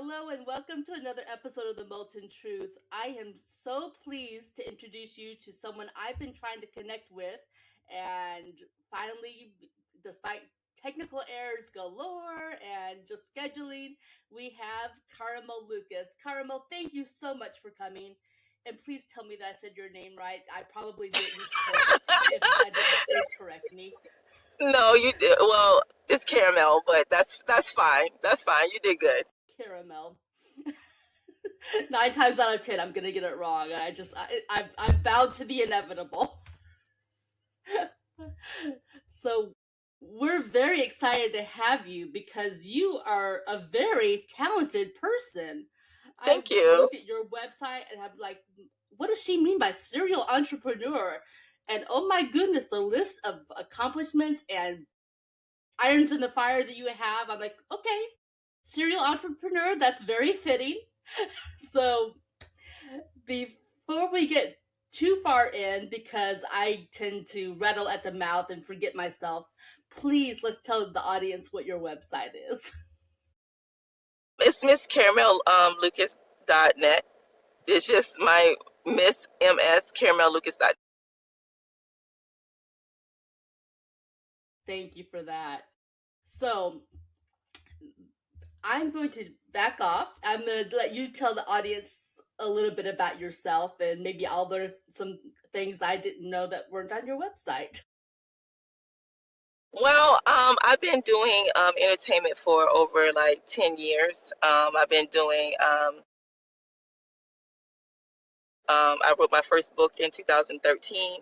Hello and welcome to another episode of the Molten Truth. I am so pleased to introduce you to someone I've been trying to connect with, and finally, despite technical errors galore and just scheduling, we have Caramel Lucas. Caramel, thank you so much for coming, and please tell me that I said your name right. I probably didn't, so if I didn't, please correct me. No, you did. Well, it's caramel, but that's fine. That's fine. You did good. Caramel. 9 times out of 10, I'm gonna get it wrong. I've bowed to the inevitable. So we're very excited to have you because you are a very talented person. I've Thank you. looked at your website and I'm like, what does she mean by serial entrepreneur? And oh my goodness, the list of accomplishments and irons in the fire that you have. I'm like, okay, serial entrepreneur, that's very fitting. So before we get too far in, because I tend to rattle at the mouth and forget myself, please let's tell the audience what your website is. It's Miss Caramel Lucas.net. It's just my Miss MS Caramel Lucas. Thank you for that. So I'm going to back off. I'm going to let you tell the audience a little bit about yourself, and maybe I'll learn some things I didn't know that weren't on your website. Well, I've been doing entertainment for over like 10 years. I've been doing I wrote my first book in 2013.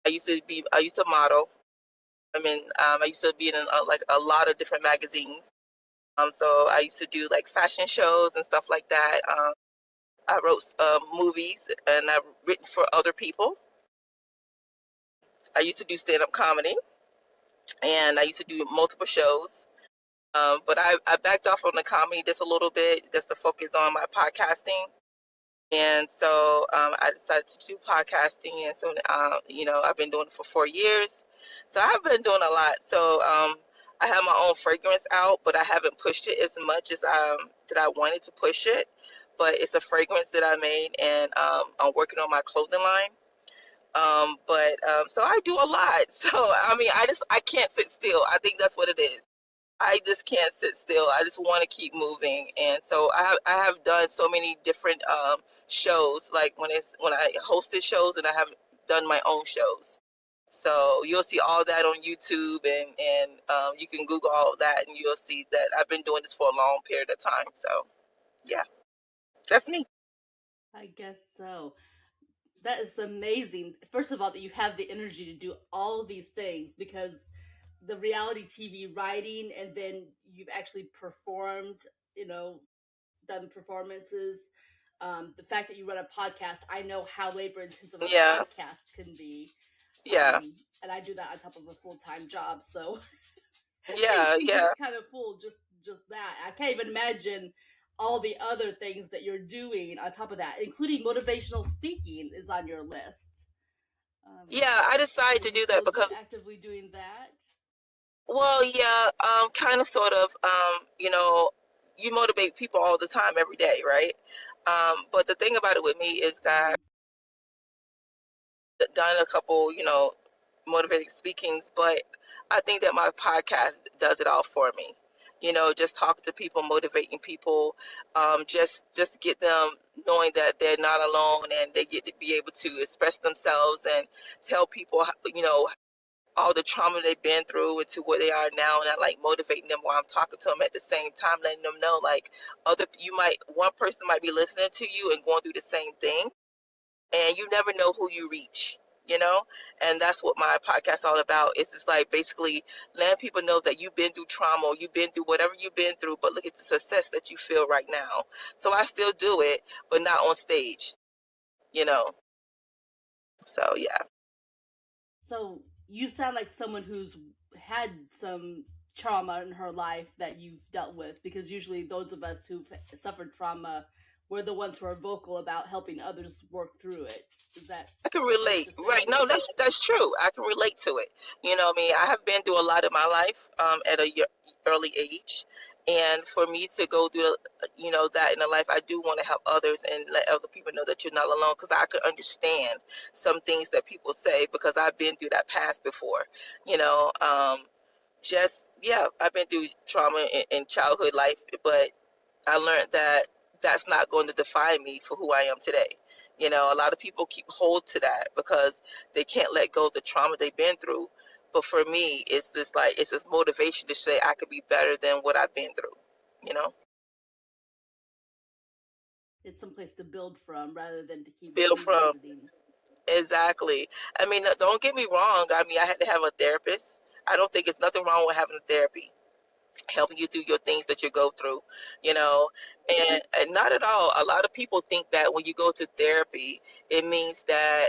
I used to model. I used to be in like a lot of different magazines. So I used to do like fashion shows and stuff like that. I wrote movies and I've written for other people. I used to do stand-up comedy and I used to do multiple shows. But I backed off on the comedy just a little bit just to focus on my podcasting. And so I decided to do podcasting. And so, I've been doing it for 4 years. So I've been doing a lot. So I have my own fragrance out, but I haven't pushed it as much as that I wanted to push it. But it's a fragrance that I made, and I'm working on my clothing line. So I do a lot. So I can't sit still. I think that's what it is. I just can't sit still. I just want to keep moving, and so I have done so many different shows. Like when I hosted shows, and I have done my own shows. So you'll see all that on YouTube, and you can Google all that, and you'll see that I've been doing this for a long period of time. So yeah, that's me. I guess so. That is amazing. First of all, that you have the energy to do all these things, because the reality TV writing, and then you've actually performed, done performances. The fact that you run a podcast, I know how labor intensive a Yeah, podcast can be. yeah, And I do that on top of a full-time job, so things yeah, can yeah. get kind of full, just that. I can't even imagine all the other things that you're doing on top of that, including motivational speaking is on your list. Yeah, I Are decided to you do that still because, actively doing that? well, yeah, kind of, sort of, you motivate people all the time, every day, right? But the thing about it with me is that Mm. I've done a couple, motivating speakings, but I think that my podcast does it all for me. Just talking to people, motivating people, just get them knowing that they're not alone and they get to be able to express themselves and tell people, all the trauma they've been through into where they are now, and I like motivating them while I'm talking to them at the same time, letting them know like one person might be listening to you and going through the same thing, and you never know who you reach, you know? And that's what my podcast is all about. It's just like basically letting people know that you've been through trauma or you've been through whatever you've been through, but look at the success that you feel right now. So I still do it, but not on stage, you know? So yeah. So you sound like someone who's had some trauma in her life that you've dealt with, because usually those of us who've suffered trauma, we're the ones who are vocal about helping others work through it. Is that I can safe relate. to Right. say? No, that's true. I can relate to it. You know what I mean? I have been through a lot of my life at a early age. And for me to go through, that in a life, I do want to help others and let other people know that you're not alone, because I could understand some things that people say, because I've been through that path before. You know, just, yeah, I've been through trauma in childhood life, but I learned that that's not going to define me for who I am today. A lot of people keep hold to that because they can't let go of the trauma they've been through. But for me, it's this motivation to say I could be better than what I've been through. You know, It's someplace to build from rather than to keep build from. revisiting. Exactly. I mean, don't get me wrong. I mean, I had to have a therapist. I don't think it's nothing wrong with having a therapy, helping you through your things that you go through, you know, and not at all. A lot of people think that when you go to therapy, it means that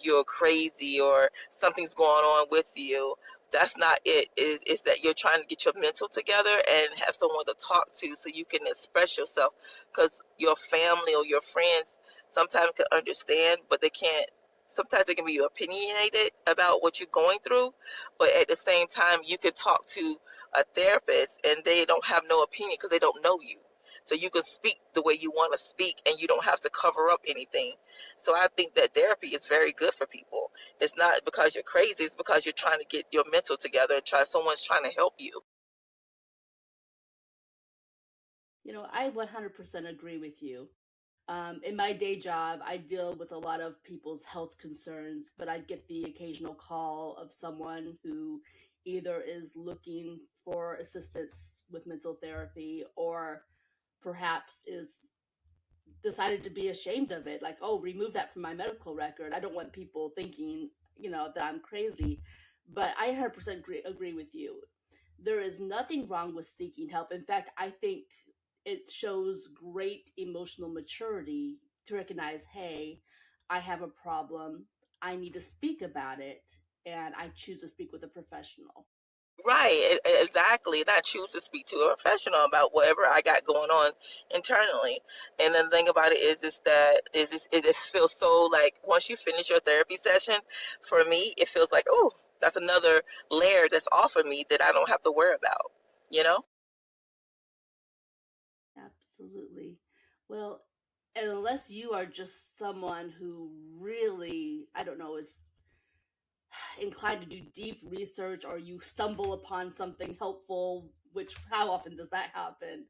you're crazy or something's going on with you. That's not it. It's that you're trying to get your mental together and have someone to talk to so you can express yourself, because your family or your friends sometimes can understand, but they can't. Sometimes they can be opinionated about what you're going through, but at the same time you can talk to a therapist and they don't have no opinion because they don't know you. So you can speak the way you want to speak and you don't have to cover up anything. So I think that therapy is very good for people. It's not because you're crazy, it's because you're trying to get your mental together and someone's trying to help you. I 100% agree with you. In my day job, I deal with a lot of people's health concerns, but I get the occasional call of someone who either is looking for assistance with mental therapy or perhaps is decided to be ashamed of it. Like, oh, remove that from my medical record. I don't want people thinking, that I'm crazy. But I 100% agree with you. There is nothing wrong with seeking help. In fact, I think it shows great emotional maturity to recognize, hey, I have a problem. I need to speak about it. And I choose to speak with a professional. Right, exactly. And I choose to speak to a professional about whatever I got going on internally. And the thing about it is that it just feels so like once you finish your therapy session, for me, it feels like, oh, that's another layer that's off of me that I don't have to worry about, you know? Absolutely. Well, unless you are just someone who really, I don't know, is inclined to do deep research or you stumble upon something helpful, which how often does that happen?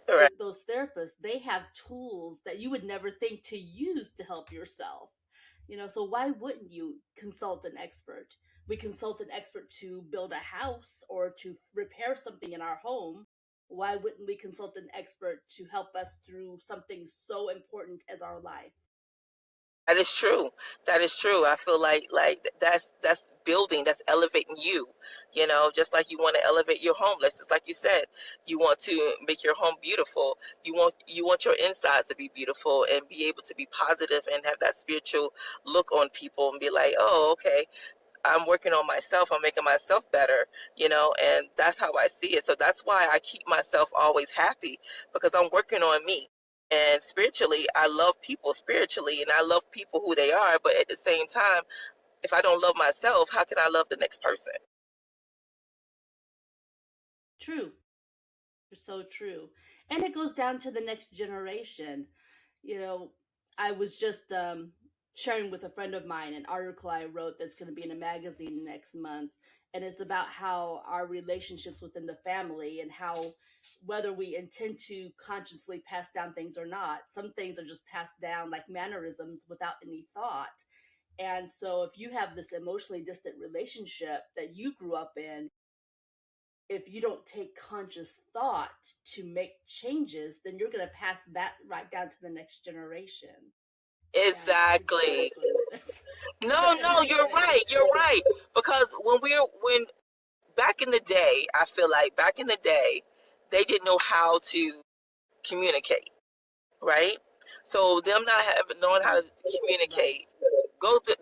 Right. Those therapists, they have tools that you would never think to use to help yourself. So why wouldn't you consult an expert? We consult an expert to build a house or to repair something in our home. Why wouldn't we consult an expert to help us through something so important as our life? That is true. That is true. I feel like that's building, that's elevating you. Just like you want to elevate your home. That's just like you said. You want to make your home beautiful. You want your insides to be beautiful and be able to be positive and have that spiritual look on people and be like, oh, okay, I'm working on myself. I'm making myself better, and that's how I see it. So that's why I keep myself always happy, because I'm working on me. And spiritually, I love people spiritually and I love people who they are. But at the same time, if I don't love myself, how can I love the next person? True. You're so true. And it goes down to the next generation. You know, I was just sharing with a friend of mine an article I wrote that's going to be in a magazine next month. And it's about how our relationships within the family and how, whether we intend to consciously pass down things or not, some things are just passed down like mannerisms without any thought. And so, if you have this emotionally distant relationship that you grew up in, if you don't take conscious thought to make changes, then you're going to pass that right down to the next generation. And I could go on Exactly. this going with this. No, no, you're Anyways, right. You're right. Because when back in the day, I feel like back in the day, they didn't know how to communicate, right? So them not having knowing how to right. communicate,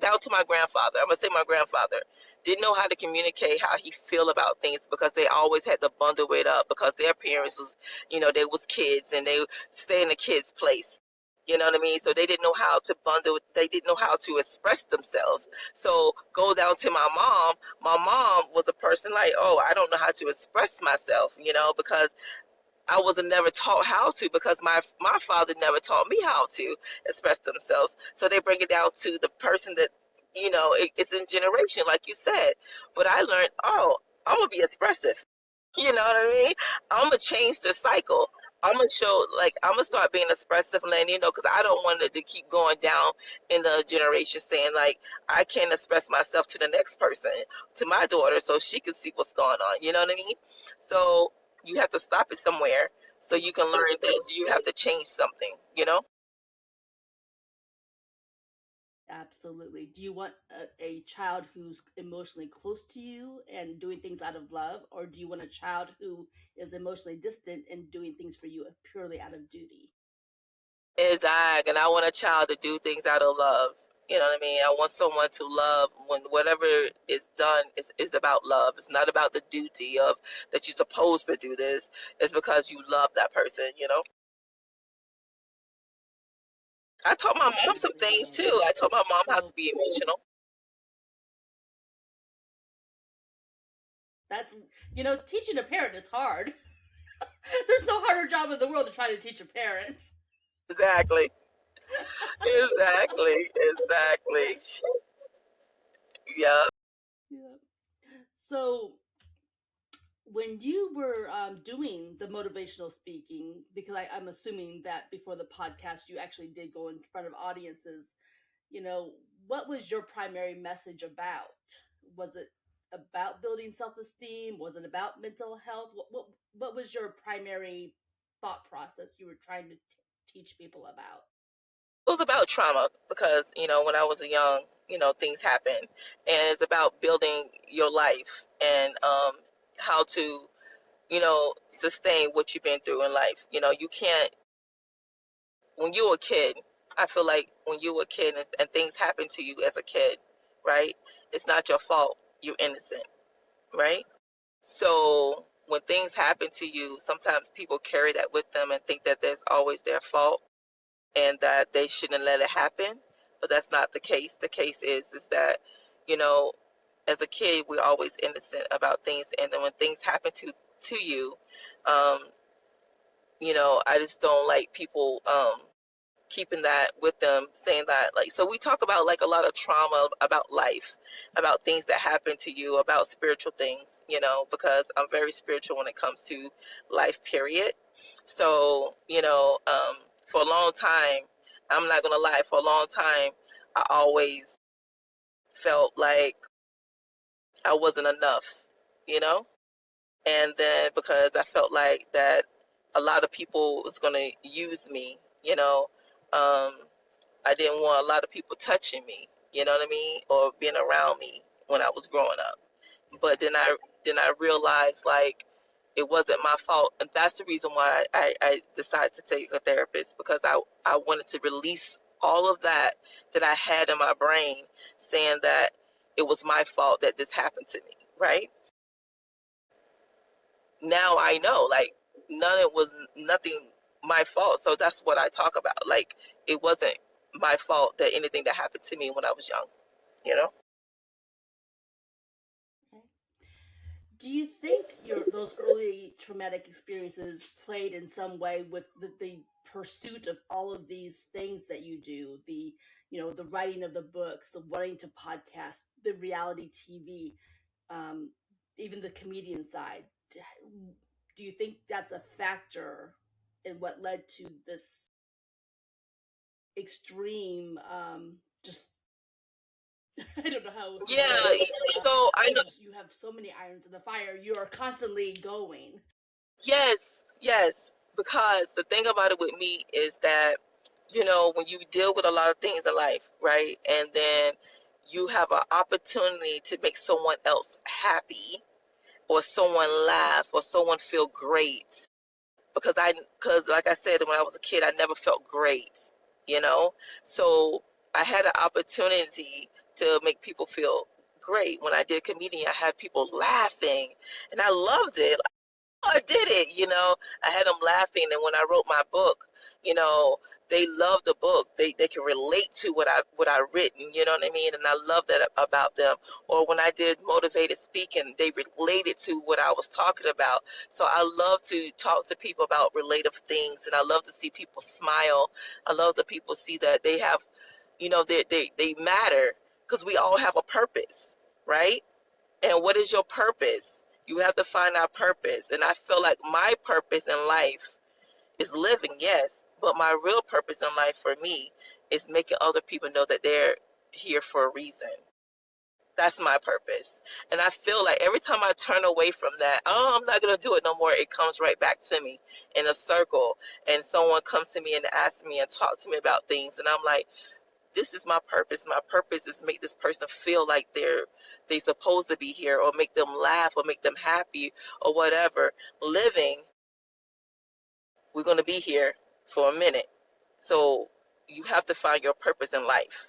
down to my grandfather. I'm gonna say my grandfather didn't know how to communicate how he feel about things, because they always had to bundle it up because their parents was, they was kids and they stay in the kids' place. You know what I mean? So they didn't know how to bundle. They didn't know how to express themselves. So go down to my mom. My mom was a person like, oh, I don't know how to express myself, because I wasn't never taught how to, because my father never taught me how to express themselves. So they bring it down to the person that, it's in generation, like you said. But I learned, oh, I'm gonna be expressive. You know what I mean? I'm gonna change the cycle. I'm gonna show, like, I'm gonna start being expressive, and because I don't want it to keep going down in the generation, saying like I can't express myself to the next person, to my daughter, so she can see what's going on. You know what I mean? So you have to stop it somewhere, so you can learn that you have to change something. Absolutely. Do you want a child who's emotionally close to you and doing things out of love, or do you want a child who is emotionally distant and doing things for you purely out of duty? Exactly. And I want a child to do things out of love. You know what I mean? I want someone to love, when whatever is done is about love. It's not about the duty of that you're supposed to do this. It's because you love that person. I taught my mom some Absolutely things right. too. I taught my mom how to So be emotional. that's, teaching a parent is hard. There's no harder job in the world than trying to teach a parent. Exactly. Exactly. Exactly. Yeah. Yeah. So when you were doing the motivational speaking, because I'm assuming that before the podcast you actually did go in front of audiences, what was your primary message about? Was it about building self-esteem? Was it about mental health? What was your primary thought process you were trying to teach people about? It was about trauma, because when I was young, things happen, and it's about building your life, and how to sustain what you've been through in life. You can't, when you're a kid, I feel like when you're a kid, and things happen to you as a kid, right? It's not your fault. You're innocent, right? So when things happen to you, sometimes people carry that with them and think that there's always their fault, and that they shouldn't let it happen. But that's not the case. The case is that, you know, as a kid, we're always innocent about things, and then when things happen to you, um, I just don't like people keeping that with them, saying that, like, so we talk about like a lot of trauma about life, about things that happen to you, about spiritual things, because I'm very spiritual when it comes to life, period. So for a long time, I'm not gonna lie, for a long time I always felt like I wasn't enough, you know and then because I felt like that a lot of people was gonna use me, um I didn't want a lot of people touching me, you know what I mean, or being around me when I was growing up. But then I realized, like, it wasn't my fault, and that's the reason why I decided to take a therapist, because I wanted to release all of that I had in my brain, saying that it was my fault that this happened to me. Right now, I know, like, it was nothing my fault. So that's what I talk about. Like, it wasn't my fault that anything that happened to me when I was young. You know. Okay. Do you think those early traumatic experiences played in some way with the pursuit of all of these things that you do, the writing of the books, the wanting to podcast, the reality TV, um, even the comedian side? Do you think that's a factor in what led to this extreme, just I don't know how else to Yeah. word it. So I know. You have so many irons in the fire. You are constantly going. Yes. Yes. Because the thing about it with me is that, when you deal with a lot of things in life, right, and then you have an opportunity to make someone else happy, or someone laugh, or someone feel great, because like I said, when I was a kid, I never felt great, you know. So I had an opportunity to make people feel great. When I did comedian, I had people laughing, and I loved it. I did it. I had them laughing, and when I wrote my book, you know, they love the book. They can relate to what I written, you know what I mean? And I love that about them. Or when I did motivated speaking, they related to what I was talking about. So I love to talk to people about relative things, and I love to see people smile. I love that people see that they have, they matter, because we all have a purpose, right? And what is your purpose? You have to find our purpose. And I feel like my purpose in life is living, yes, but my real purpose in life for me is making other people know that they're here for a reason. That's my purpose. And I feel like every time I turn away from that, oh, I'm not going to do it no more, it comes right back to me in a circle. And someone comes to me and asks me and talk to me about things. And I'm like, this is my purpose. My purpose is to make this person feel like they supposed to be here, or make them laugh, or make them happy, or whatever. Living, we're going to be here for a minute. So you have to find your purpose in life,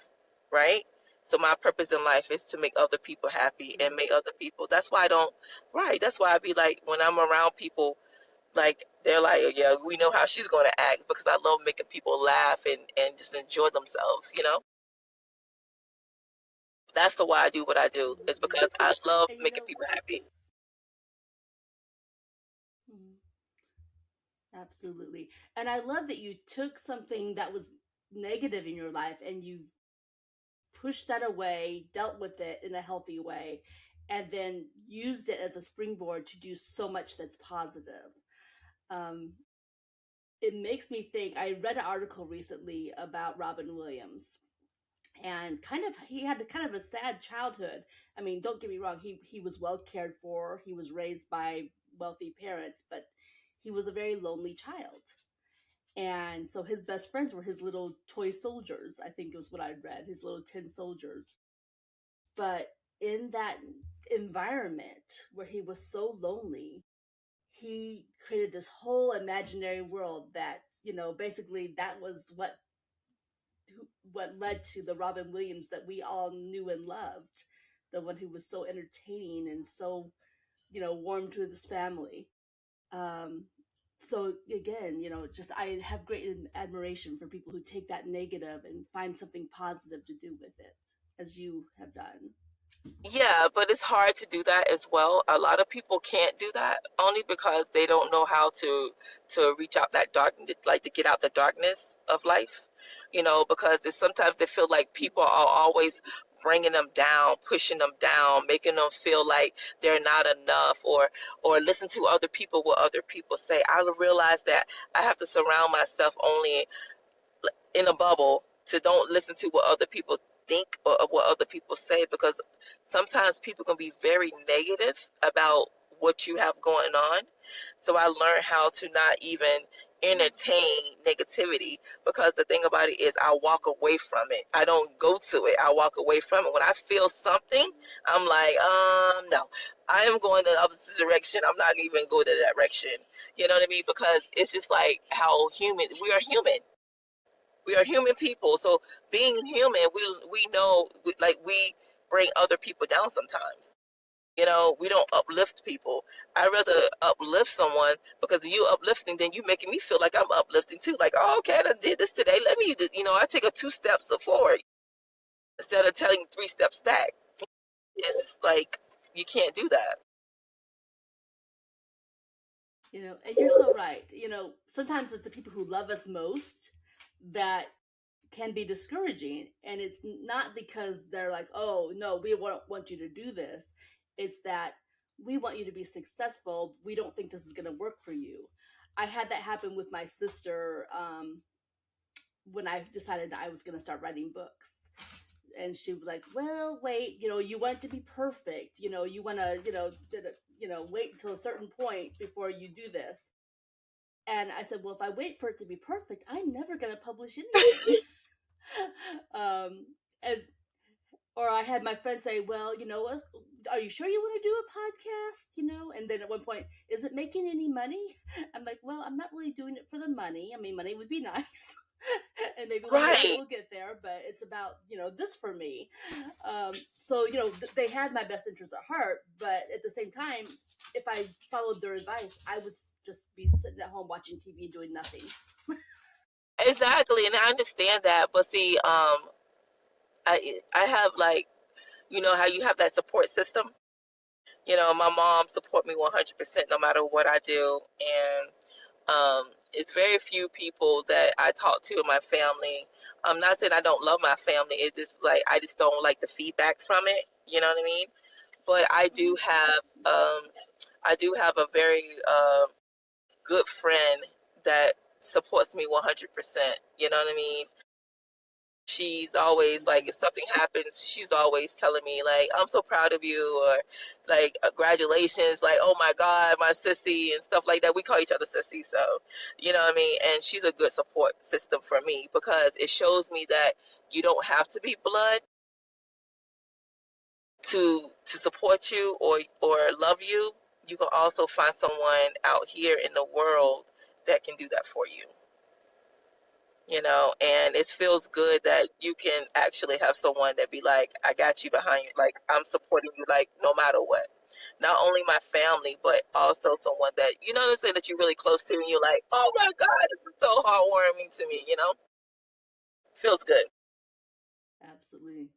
right? So my purpose in life is to make other people happy and make other people. That's why I don't, right. That's why I be like, when I'm around people, like, they're like, yeah, we know how she's going to act, because I love making people laugh and just enjoy themselves. That's the why I do what I do. It's Absolutely. because I love And making people happy. mhm, absolutely. And I love that you took something that was negative in your life and you pushed that away, dealt with it in a healthy way, and then used it as a springboard to do so much that's positive. Um, it makes me think. I read an article recently about Robin Williams, and he had kind of a sad childhood. I mean, don't get me wrong, he was well cared for. He was raised by wealthy parents, but he was a very lonely child. And so his best friends were his little toy soldiers. I think it was what I read, his little tin soldiers. But in that environment where he was so lonely, he created this whole imaginary world that, basically that was what led to the Robin Williams that we all knew and loved, the one who was so entertaining and so, warm to his family. Um, so again, just I have great admiration for people who take that negative and find something positive to do with it, as you have done. Yeah, but it's hard to do that as well. A lot of people can't do that, only because they don't know how to reach out that dark, like to get out the darkness of life. Because it's sometimes they feel like people are always bringing them down, pushing them down, making them feel like they're not enough, or listen to other people, what other people say. I realize that I have to surround myself only in a bubble, to don't listen to what other people think, or what other people say, because sometimes people can be very negative about what you have going on. So I learned how to not even entertain negativity, because the thing about it is I walk away from it. I don't go to it. I walk away from it. When I feel something, I'm like, no, I am going the opposite direction. I'm not even going to that direction. You know what I mean? Because it's just like how human, we are human people. So being human, we know, we bring other people down sometimes. We don't uplift people. I rather uplift someone, because you uplifting, then you making me feel like I'm uplifting too. Like, oh, okay, I done did this today. Let me, I take a 2 steps forward instead of telling 3 steps back. It's like you can't do that. And you're so right. Sometimes it's the people who love us most that can be discouraging, and it's not because they're like, oh no, we want you to do this. It's that we want you to be successful. We don't think this is going to work for you. I had that happen with my sister, when I decided that I was going to start writing books. And she was like, well, wait, you want it to be perfect. You want to, wait until a certain point before you do this. And I said, well, if I wait for it to be perfect, I'm never going to publish anything. um, and or I had my friend say, well, what, are you sure you want to do a podcast? And then at one point, is it making any money? I'm like, well, I'm not really doing it for the money. I mean, money would be nice. And maybe one day Right. we'll get there, but it's about, this for me. So, they had my best interest at heart, but at the same time, if I followed their advice, I would just be sitting at home watching TV and doing nothing. exactly, and I understand that. But see, I have like, you know how you have that support system. You know, my mom support me 100% no matter what I do, and it's very few people that I talk to in my family. I'm not saying I don't love my family. It just like I just don't like the feedback from it. You know what I mean? But I do have a very good friend that supports me 100%. You know what I mean? She's always like, if something Nice. happens, she's always telling me like, I'm so proud of you, or like, congratulations, like, oh my God, my sissy, and stuff like that. We call each other sissy, so you know what I mean. And she's a good support system for me because it shows me that you don't have to be blood to support you or love you. You can also find someone out here in the world that can do that for you. You know, and it feels good that you can actually have someone that be like, I got you behind you, like I'm supporting you, like no matter what. Not only my family, but also someone that, you know what I'm saying, that you're really close to, and you're like, oh my God, this is so heartwarming to me, you know? Feels good. Absolutely.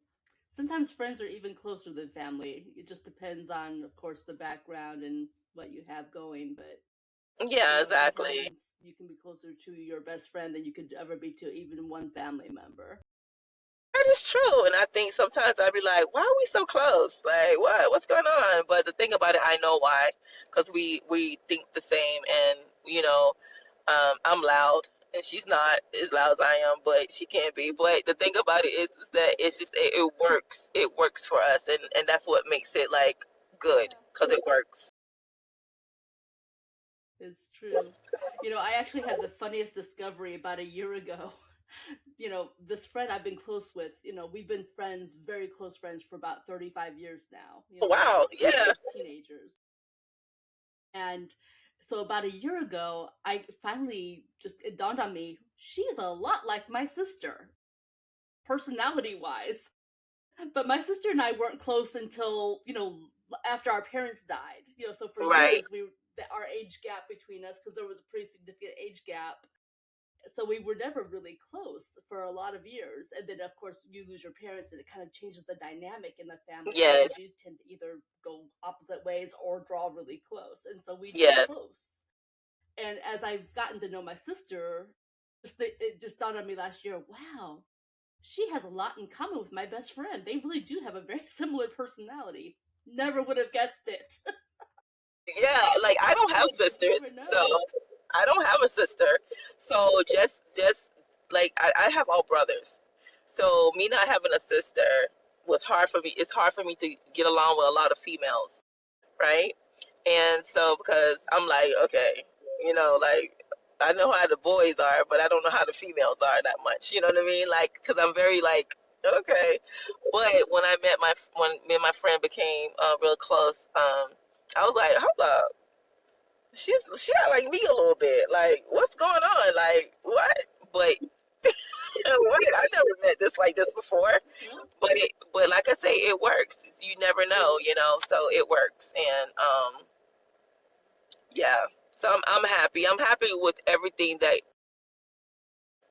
Sometimes friends are even closer than family. It just depends on, of course, the background and what you have going. But, Yeah, exactly. sometimes you can be closer to your best friend than you could ever be to even one family member. That is true. And I think sometimes I'd be like, why are we so close? Like, what's going on? But the thing about it, I know why. Because we think the same. And, you know, I'm loud. And she's not as loud as I am, but she can be. But the thing about it is that it's just, it works. It works for us. And that's what makes it, like, good. Yeah, Because it works. it's true. I actually had the funniest discovery about a year ago. This friend I've been close with, we've been friends, very close friends for about 35 years now. We've Wow. been since we Yeah. were teenagers. And so about a year ago, I finally just, it dawned on me, she's a lot like my sister, personality wise. But my sister and I weren't close until, after our parents died. So for Right. years, our age gap between us, because there was a pretty significant age gap, so we were never really close for a lot of years. And then of course you lose your parents, and it kind of changes the dynamic in the family, how you Yes. do tend to either go opposite ways or draw really close. And so we drew Yes. close. And as I've gotten to know my sister, it just dawned on me last year, wow, she has a lot in common with my best friend. They really do have a very similar personality. Never would have guessed it. Yeah, like I don't have You just sisters, never so know. I don't have a sister. So just like I have all brothers. So me not having a sister was hard for me. It's hard for me to get along with a lot of females, right? And so because I'm like, okay, you know, like I know how the boys are, but I don't know how the females are that much. You know what I mean? Like, because I'm very like, okay. But when when me and my friend became real close, I was like, hold up, she act like me a little bit. Like, what's going on? Like, what? But what? I never met this like this before. Well, But like I say, it works. You never know, you know. So it works, and yeah. So I'm happy. I'm happy with everything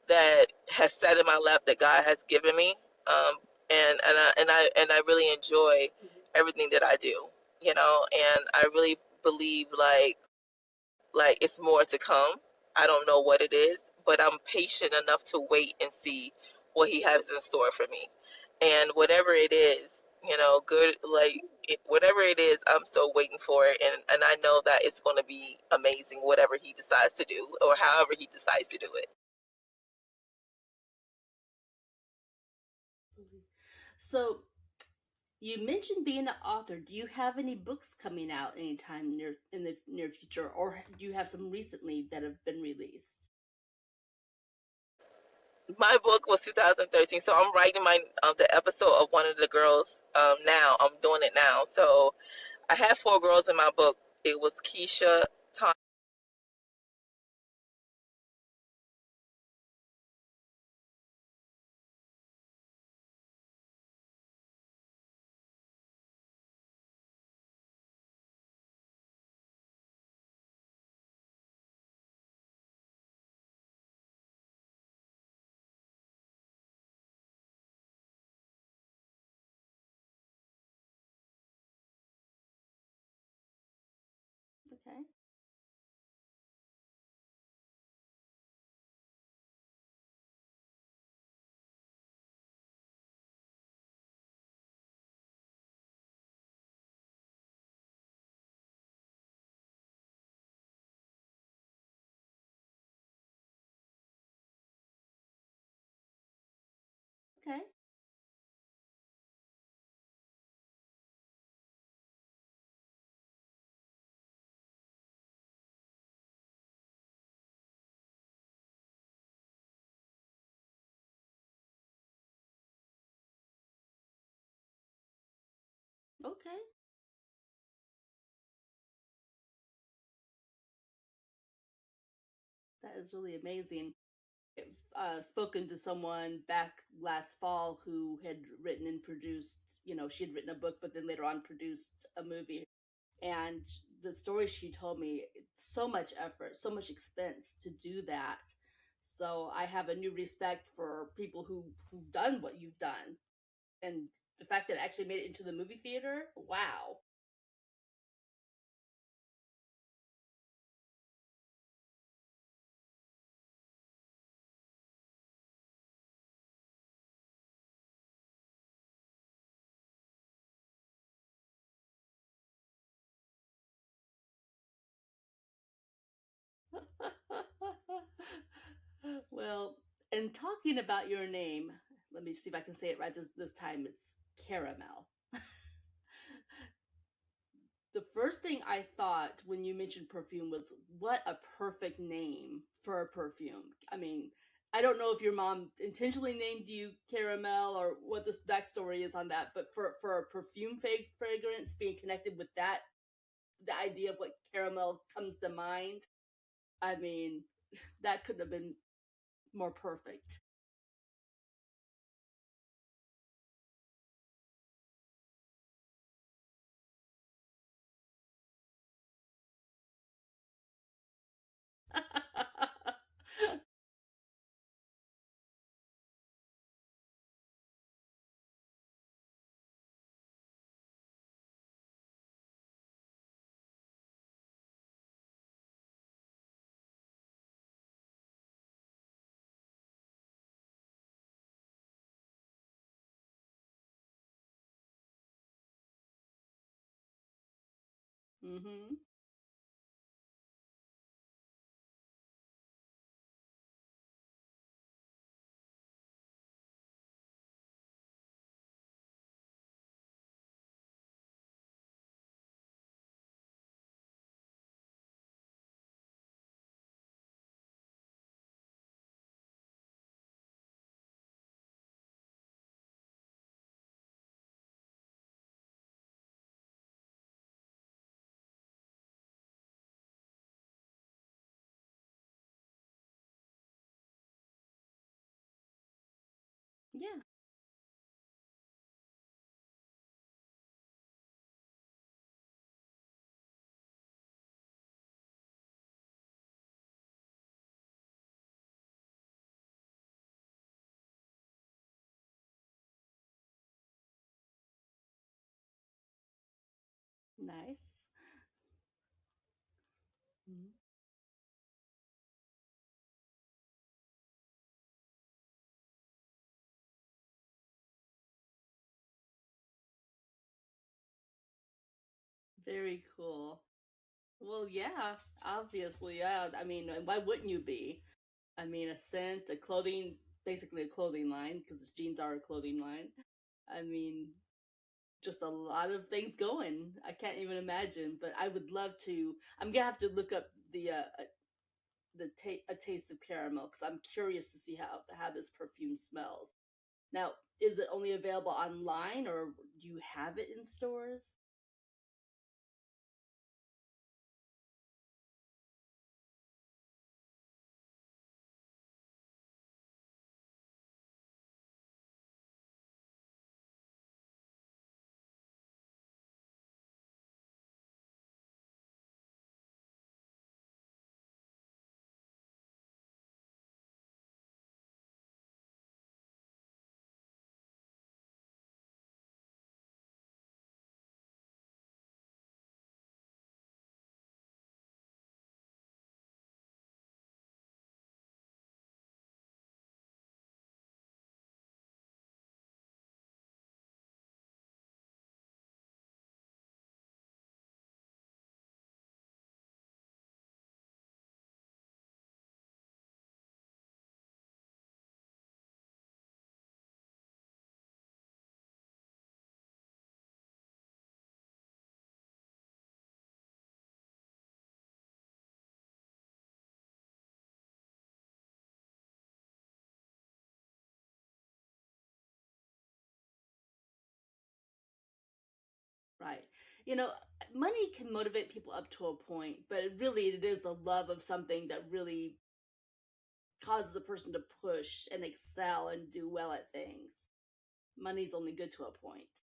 that has set in my lap that God has given me. And I really enjoy everything that I do. You know, and I really believe like it's more to come. I don't know what it is, but I'm patient enough to wait and see what he has in store for me. And whatever it is, you know, good like whatever it is, I'm still waiting for it, and I know that it's going to be amazing whatever he decides to do or however he decides to do it. so you mentioned being an author. Do you have any books coming out anytime near in the near future, or do you have some recently that have been released? My book was 2013, so I'm writing my the episode of one of the girls now. I'm doing it now. So I had four girls in my book. It was Keisha, is really amazing. I've spoken to someone back last fall who had written and produced, she had written a book, but then later on produced a movie. And the story she told me, so much effort, so much expense to do that. So I have a new respect for people who've done what you've done. And the fact that it actually made it into the movie theater, wow. Well, and talking about your name, let me see if I can say it right this time. It's Caramel. The first thing I thought when you mentioned perfume was what a perfect name for a perfume. I mean, I don't know if your mom intentionally named you Caramel or what this backstory is on that, but for a perfume fragrance being connected with that, the idea of what caramel comes to mind, I mean, that couldn't have been more perfect. Mm-hmm. Yeah, nice. Mhm. Very cool. Well, yeah, obviously, yeah. I mean, why wouldn't you be? I mean, a scent, a clothing, basically a clothing line, because jeans are a clothing line. I mean, just a lot of things going. I can't even imagine, but I would love to. I'm gonna have to look up a taste of caramel because I'm curious to see how this perfume smells. Now, is it only available online, or do you have it in stores? Right. You know, money can motivate people up to a point, but it is the love of something that really causes a person to push and excel and do well at things. Money's only good to a point.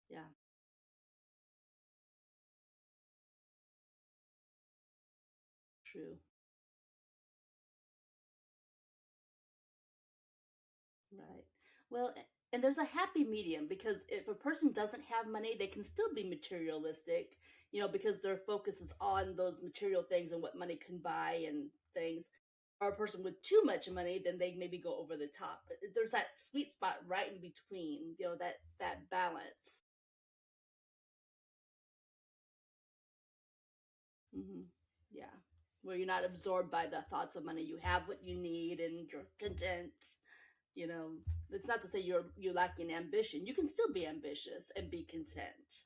Yeah, true. Right. Well, and there's a happy medium because if a person doesn't have money, they can still be materialistic, because their focus is on those material things and what money can buy and things. Or a person with too much money, then they maybe go over the top. But there's that sweet spot right in between, that balance. Hmm. Yeah. Where you're not absorbed by the thoughts of money. You have what you need and you're content. you know it's not to say you're lacking ambition. You can still be ambitious and be content.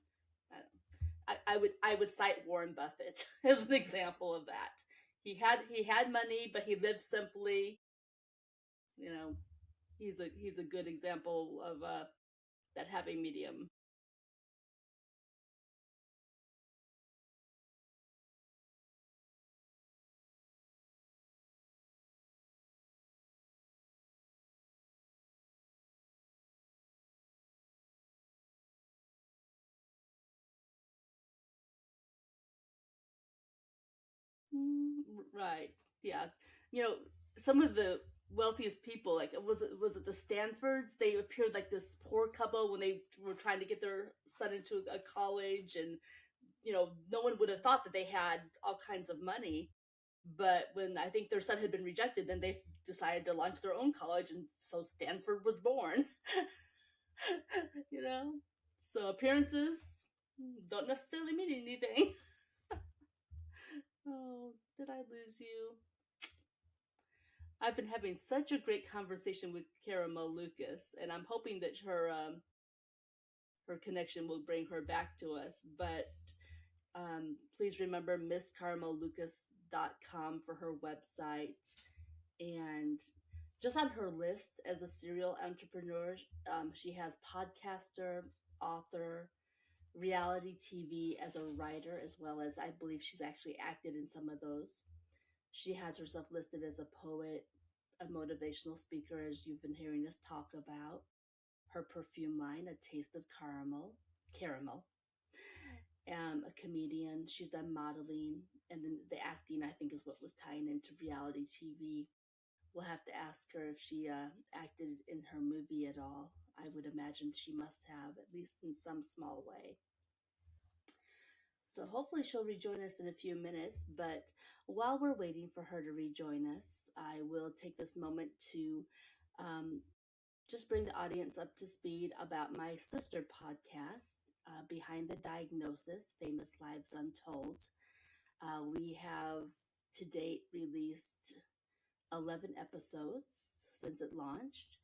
I would cite Warren Buffett as an example of that. He had money, but he lived simply. you know he's a good example of that happy medium. Mm, right. Yeah. You know, some of the wealthiest people, like was it the Stanfords? They appeared like this poor couple when they were trying to get their son into a college, and no one would have thought that they had all kinds of money. But when I think their son had been rejected, then they decided to launch their own college, and so Stanford was born. you know, so appearances don't necessarily mean anything. Oh, did I lose you? I've been having such a great conversation with Caramel Lucas, and I'm hoping that her connection will bring her back to us. But please remember MissCaramelLucas.com for her website. And just on her list as a serial entrepreneur, she has podcaster, author, reality TV as a writer, as well as I believe she's actually acted in some of those. She has herself listed as a poet, a motivational speaker, as you've been hearing us talk about. Her perfume line, A Taste of Caramel, a comedian. She's done modeling, and then the acting, I think, is what was tying into reality TV. We'll have to ask her if she acted in her movie at all. I would imagine she must have, at least in some small way. So hopefully she'll rejoin us in a few minutes. But while we're waiting for her to rejoin us, I will take this moment to um, just bring the audience up to speed about my sister podcast, Behind the Diagnosis Famous Lives Untold. We have to date released 11 episodes since it launched.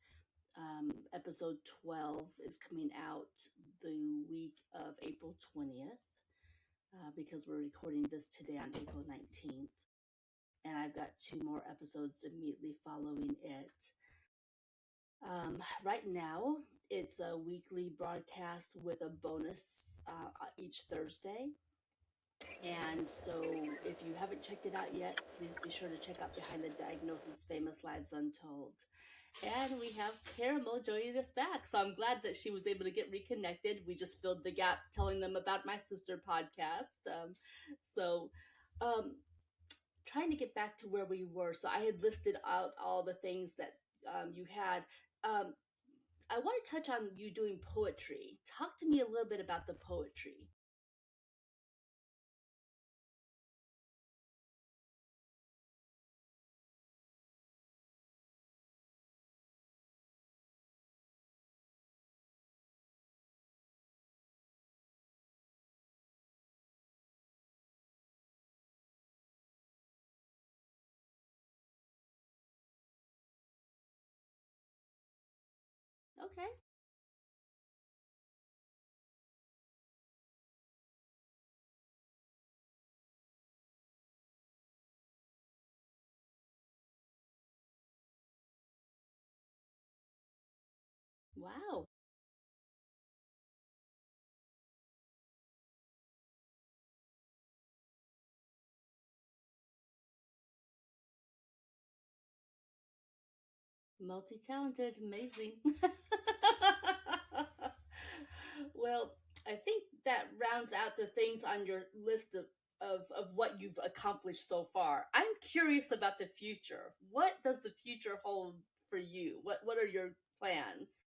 Episode 12 is coming out the week of April 20th, because we're recording this today on April 19th. And I've got two more episodes immediately following it. Right now, it's a weekly broadcast with a bonus each Thursday. And so, if you haven't checked it out yet, please be sure to check out Behind the Diagnosis Famous Lives Untold. And we have Caramel joining us back. So I'm glad that she was able to get reconnected. We just filled the gap telling them about my sister podcast. So, um, trying to get back to where we were. So I had listed out all the things that you had. Um, I want to touch on you doing poetry. Talk to me a little bit about the poetry. Okay. Wow. Multi-talented, amazing. Well, I think that rounds out the things on your list of what you've accomplished so far. I'm curious about the future. What does the future hold for you? What are your plans?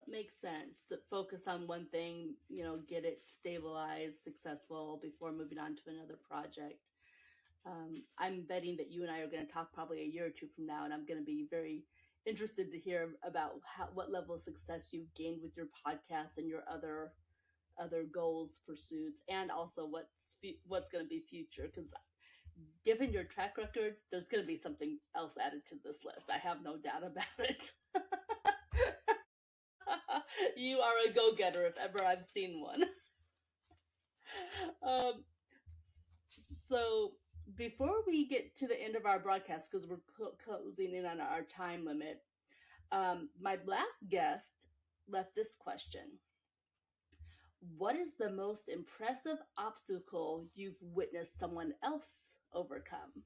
Makes sense to focus on one thing, get it stabilized, successful before moving on to another project. I'm betting that you and I are going to talk probably a year or two from now, and I'm going to be very interested to hear about what level of success you've gained with your podcast and your other goals, pursuits, and also what's going to be future. Because given your track record, there's going to be something else added to this list. I have no doubt about it. You are a go-getter if ever I've seen one. um, so before we get to the end of our broadcast, because we're closing in on our time limit, my last guest left this question: what is the most impressive obstacle you've witnessed someone else overcome?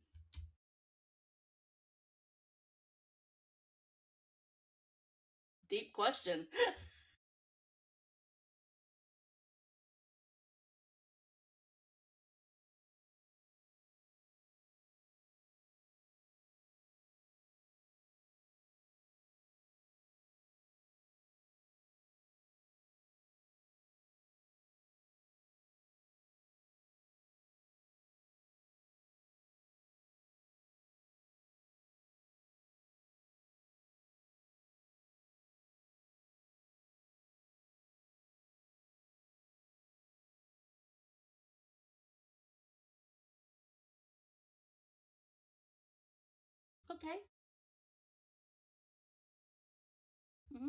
Deep question. Okay. Hmm.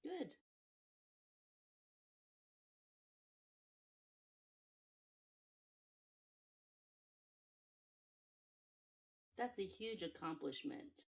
Good. That's a huge accomplishment.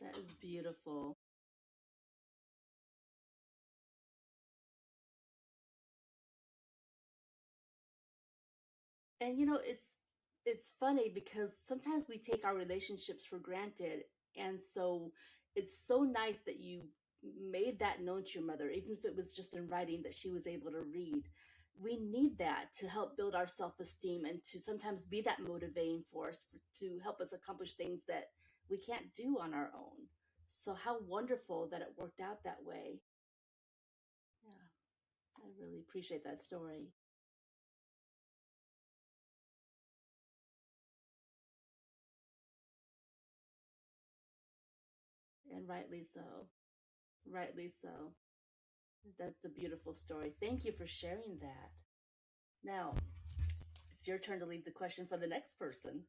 That is beautiful. And it's funny because sometimes we take our relationships for granted, and so it's so nice that you made that known to your mother, even if it was just in writing that she was able to read. We need that to help build our self-esteem and to sometimes be that motivating force to help us accomplish things that we can't do on our own. So how wonderful that it worked out that way. Yeah, I really appreciate that story. And rightly so. Rightly so. That's a beautiful story. Thank you for sharing that. Now, it's your turn to leave the question for the next person.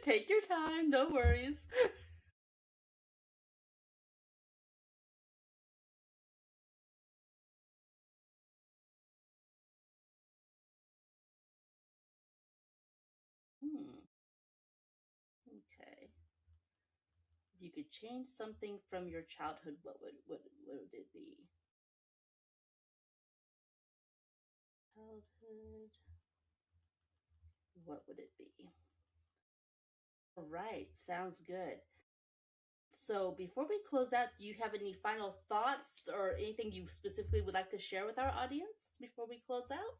Take your time, no worries. Hmm. Okay. If you could change something from your childhood, what would it be? Childhood. What would it be? All right, sounds good. So before we close out, do you have any final thoughts or anything you specifically would like to share with our audience before we close out?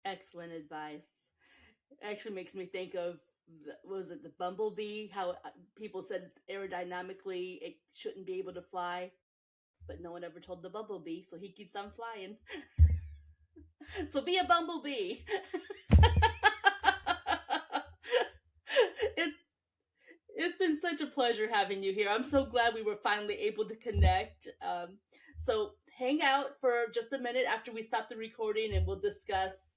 Excellent advice. Actually makes me think of what was it, the bumblebee? How people said aerodynamically it shouldn't be able to fly, but no one ever told the bumblebee, so he keeps on flying. So be a bumblebee. it's it's been such a pleasure having you here. I'm so glad we were finally able to connect. So hang out for just a minute after we stop the recording, and we'll discuss,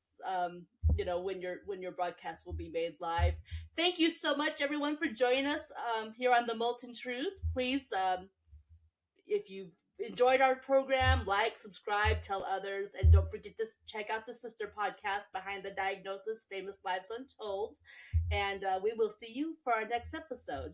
when your broadcast will be made live. Thank you so much, everyone, for joining us here on the Molten Truth. Please, if you've enjoyed our program, like, subscribe, tell others, and don't forget to check out the sister podcast, Behind the Diagnosis: Famous Lives Untold. And we will see you for our next episode.